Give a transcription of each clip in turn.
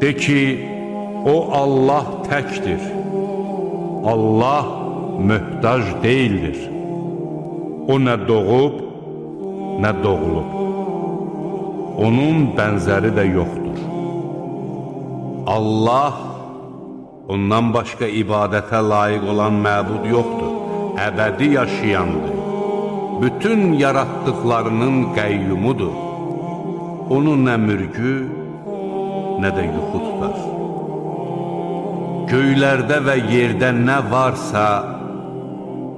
De ki, o Allah təkdir. Allah möhtac deyildir. O nə doğub, nə doğulub. Onun bənzəri də yoxdur. Allah, ondan başqa ibadətə layiq olan məbud yoxdur. Əbədi yaşayandır. Bütün yaratdıqlarının qəyyumudur. Onun nə mürgü, nə də yuxu tutar. Göylərdə və yerdə nə varsa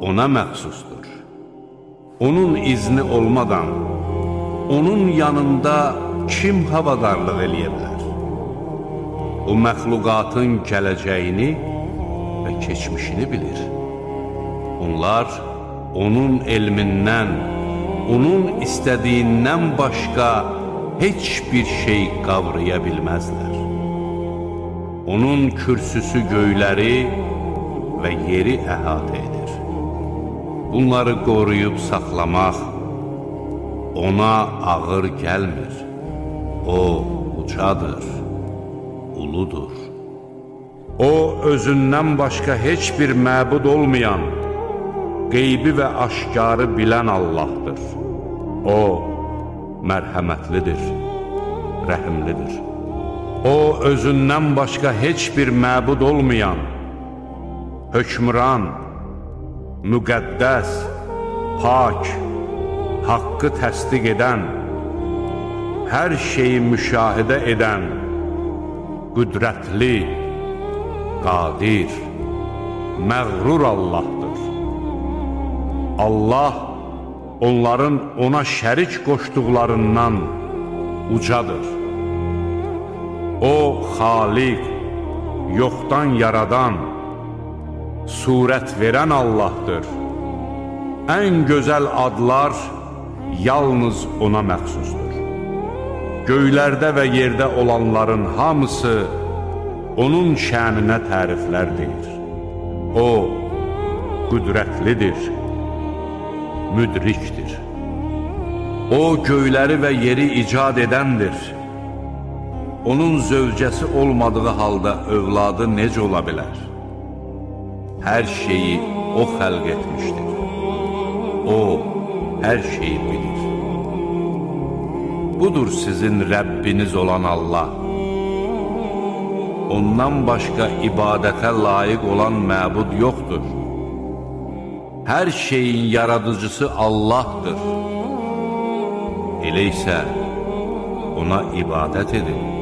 ona məxsusdur. Onun izni olmadan, onun yanında kim havadarlıq eləyə bilər? O məxluqatın gələcəyini və keçmişini bilir. Onlar onun elmindən, onun istədiyindən başqa heç bir şey qavraya bilməzlər. Onun kürsüsü göyləri və yeri əhatə edir. Bunları qoruyub saxlamaq ona ağır gəlmir. O ucadır, uludur. O özündən başqa heç bir məbud olmayan, qeybi və aşkarı bilən Allahdır. O mərhəmətlidir, rəhimlidir. O özündən başqa heç bir məbud olmayan, hökmran, müqəddəs, pak, haqqı təsdiq edən, hər şeyi müşahidə edən, qüdrətli, qadir, məğrur Allahdır. Allah onların ona şərik qoşduqlarından ucadır. O xaliq, yoxdan yaradan, surət verən Allahdır. Ən gözəl adlar yalnız ona məxsusdur. Göylərdə və yerdə olanların hamısı onun şəninə təriflər deyir. O qüdrətlidir, müdrikdir. O göyləri və yeri icad edəndir. Onun zövcəsi olmadığı halda övladı necə ola bilər? Hər şeyi o xəlq etmişdir. O hər şeyi bilir. Budur sizin Rəbbiniz olan Allah. Ondan başqa ibadətə layiq olan məbud yoxdur. Hər şeyin yaradıcısı Allahdır. Elə isə ona ibadət edin.